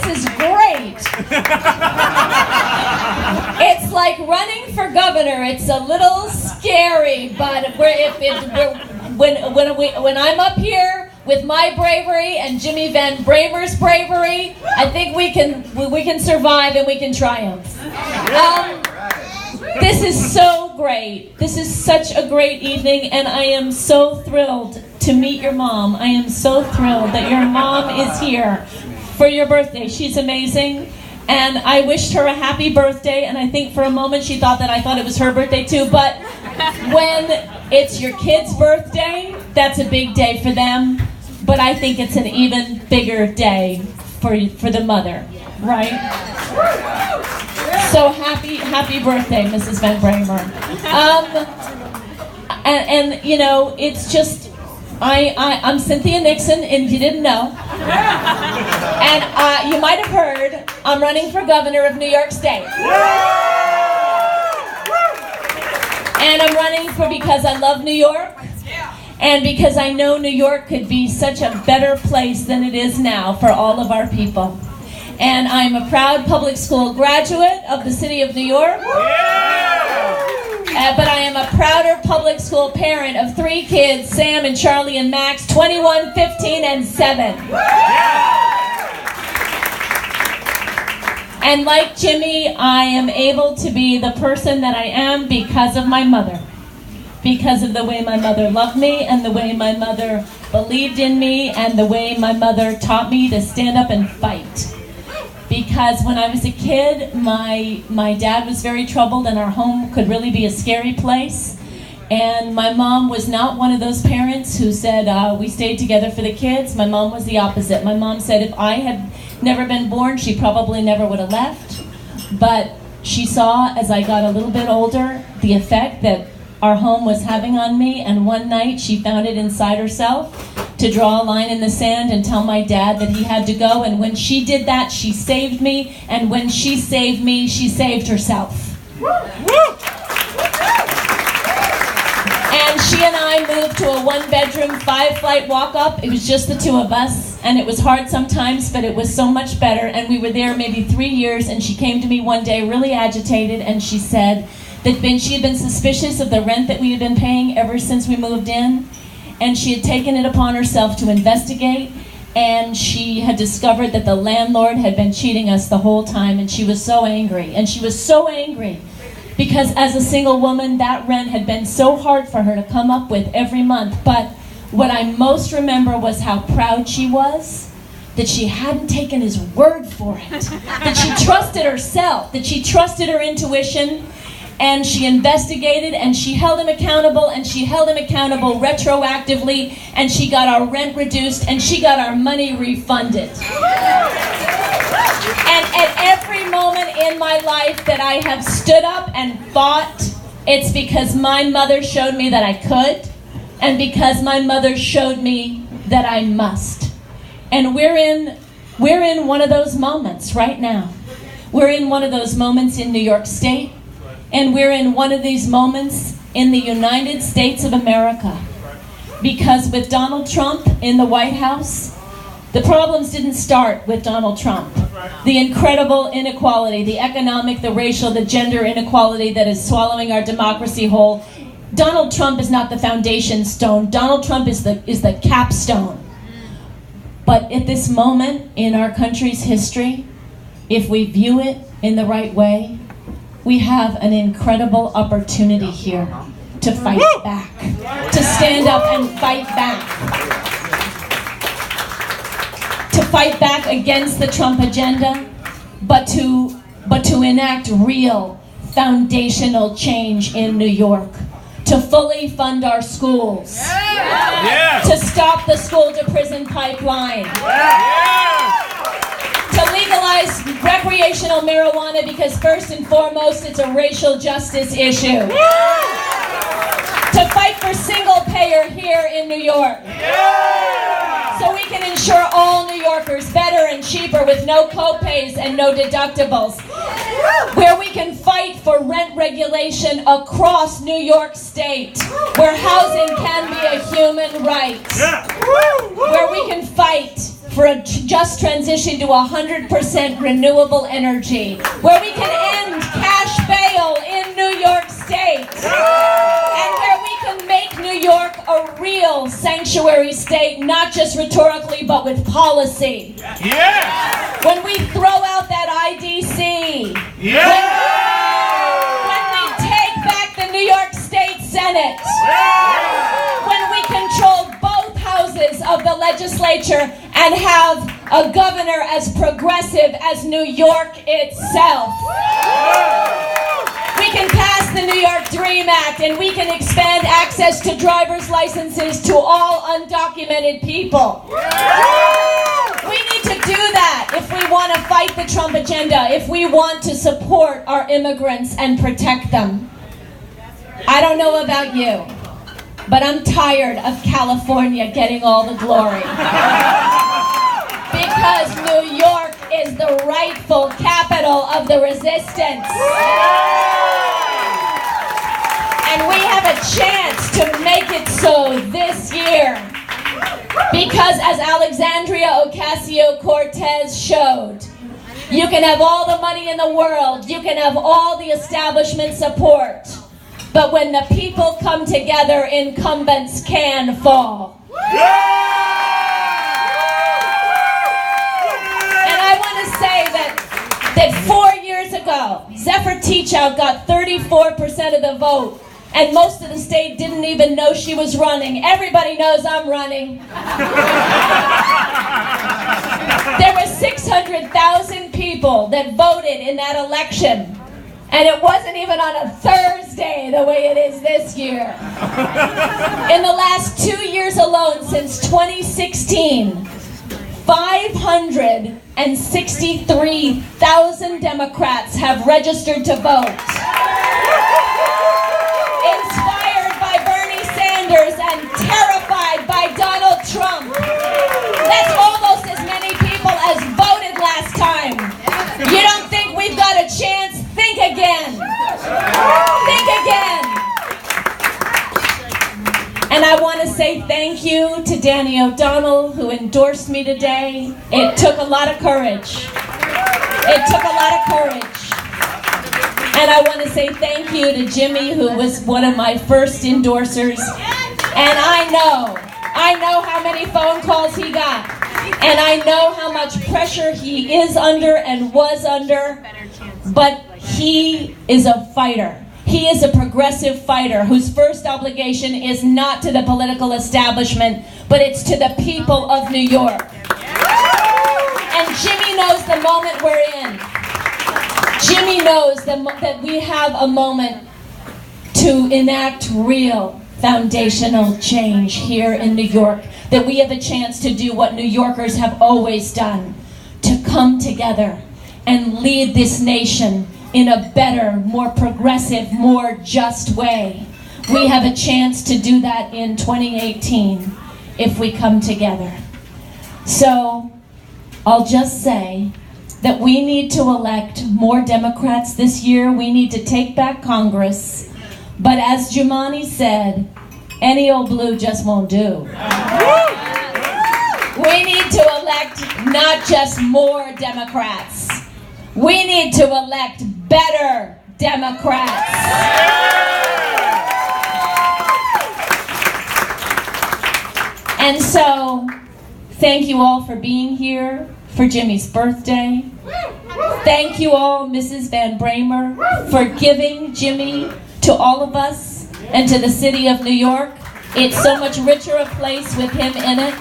is great. It's like running for governor. It's a little scary, but when I'm up here with my bravery and Jimmy Van Bramer's bravery, I think we can survive and we can triumph. This is so great. This is such a great evening, and I am so thrilled to meet your mom. I am so thrilled that your mom is here for your birthday. She's amazing, and I wished her a happy birthday, and I think for a moment she thought that I thought it was her birthday too, but when it's your kid's birthday, that's a big day for them, but I think it's an even bigger day for the mother, right? So happy birthday, Mrs. Van Bramer. And you know, it's just, I'm Cynthia Nixon, and you didn't know. And you might have heard, I'm running for governor of New York State. And I'm running because I love New York, and because I know New York could be such a better place than it is now for all of our people. And I'm a proud public school graduate of the city of New York. But I am a prouder public school parent of 3 kids, Sam and Charlie and Max, 21, 15, and 7. And like Jimmy, I am able to be the person that I am because of my mother. Because of the way my mother loved me, and the way my mother believed in me, and the way my mother taught me to stand up and fight. Because when I was a kid, my dad was very troubled, and our home could really be a scary place. And my mom was not one of those parents who said, we stayed together for the kids. My mom was the opposite. My mom said if I had never been born, she probably never would have left. But she saw, as I got a little bit older, the effect that our home was having on me. And one night, she found it inside herself to draw a line in the sand and tell my dad that he had to go. And when she did that, she saved me. And when she saved me, she saved herself. And she and I moved to a 1-bedroom, 5-flight walk-up. It was just the 2 of us. And it was hard sometimes, but it was so much better. And we were there maybe 3 years. And she came to me one day really agitated. And she said that she had been suspicious of the rent that we had been paying ever since we moved in. And she had taken it upon herself to investigate, and she had discovered that the landlord had been cheating us the whole time, and she was so angry. And she was so angry because as a single woman, that rent had been so hard for her to come up with every month. But what I most remember was how proud she was that she hadn't taken his word for it, that she trusted herself, that she trusted her intuition. And she investigated, and she held him accountable, and she held him accountable retroactively, and she got our rent reduced, and she got our money refunded. And at every moment in my life that I have stood up and fought, it's because my mother showed me that I could, and because my mother showed me that I must. And we're in one of those moments right now. We're in one of those moments in New York State. And we're in one of these moments in the United States of America. Because with Donald Trump in the White House, the problems didn't start with Donald Trump. The incredible inequality, the economic, the racial, the gender inequality that is swallowing our democracy whole. Donald Trump is not the foundation stone. Donald Trump is the capstone. But at this moment in our country's history, if we view it in the right way, we have an incredible opportunity here to fight back, to stand up and fight back. To fight back against the Trump agenda, but to enact real foundational change in New York. To fully fund our schools. To stop the school-to-prison pipeline. To legalize recreational marijuana because first and foremost it's a racial justice issue. To fight for single payer here in New York. So we can insure all New Yorkers better and cheaper with no co-pays and no deductibles. Where we can fight for rent regulation across New York State. Where housing can be a human right. Where we can fight for a just transition to 100% renewable energy, where we can end cash bail in New York State, and where we can make New York a real sanctuary state, not just rhetorically, but with policy. Yeah. When we throw out that IDC, when we take back the New York State Senate, when we control both houses of the legislature and have a governor as progressive as New York itself. We can pass the New York Dream Act, and we can expand access to driver's licenses to all undocumented people. We need to do that if we want to fight the Trump agenda, if we want to support our immigrants and protect them. I don't know about you, but I'm tired of California getting all the glory. Because New York is the rightful capital of the resistance. And we have a chance to make it so this year. Because as Alexandria Ocasio-Cortez showed, you can have all the money in the world, you can have all the establishment support, but when the people come together, incumbents can fall. And I want to say that 4 years ago, Zephyr Teachout got 34% of the vote, and most of the state didn't even know she was running. Everybody knows I'm running. There were 600,000 people that voted in that election. And it wasn't even on a Thursday the way it is this year. In the last 2 years alone, since 2016, 563,000 Democrats have registered to vote. Inspired by Bernie Sanders and terrified by Donald Trump. That's almost as many people as voted last time. You don't think we've got a chance? Think again. Think again. And I want to say thank you to Danny O'Donnell, who endorsed me today. It took a lot of courage. It took a lot of courage. And I want to say thank you to Jimmy, who was one of my first endorsers. And I know how many phone calls he got. And I know how much pressure he is under and was under. But he is a fighter. He is a progressive fighter whose first obligation is not to the political establishment, but it's to the people of New York. And Jimmy knows the moment we're in. Jimmy knows that we have a moment to enact real foundational change here in New York, that we have a chance to do what New Yorkers have always done, to come together and lead this nation in a better, more progressive, more just way. We have a chance to do that in 2018 if we come together. So I'll just say that we need to elect more Democrats this year. We need to take back Congress. But as Jumani said, any old blue just won't do. We need to elect not just more Democrats. We need to elect better Democrats. And so, thank you all for being here for Jimmy's birthday. Thank you all, Mrs. Van Bramer, for giving Jimmy to all of us and to the city of New York. It's so much richer a place with him in it.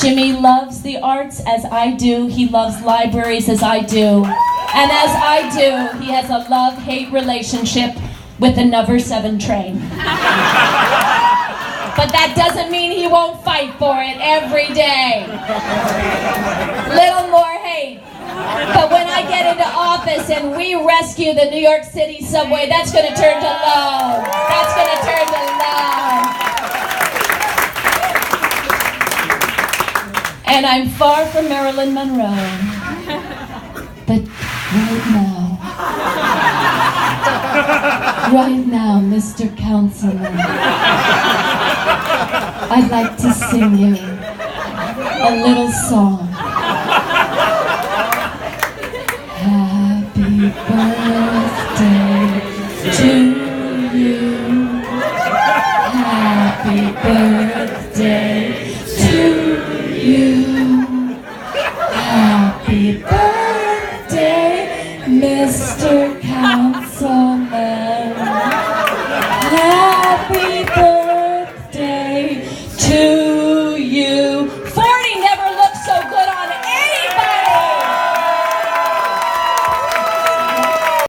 Jimmy loves the arts as I do. He loves libraries as I do. And as I do, he has a love-hate relationship with the number 7 train. But that doesn't mean he won't fight for it every day. Little more hate. But when I get into office and we rescue the New York City subway, that's going to turn to love. That's going to turn to love. And I'm far from Marilyn Monroe. But right now, Mr. Councilman, I'd like to sing you a little song. Happy birthday to you. Happy birthday to you. Happy birthday, Mr.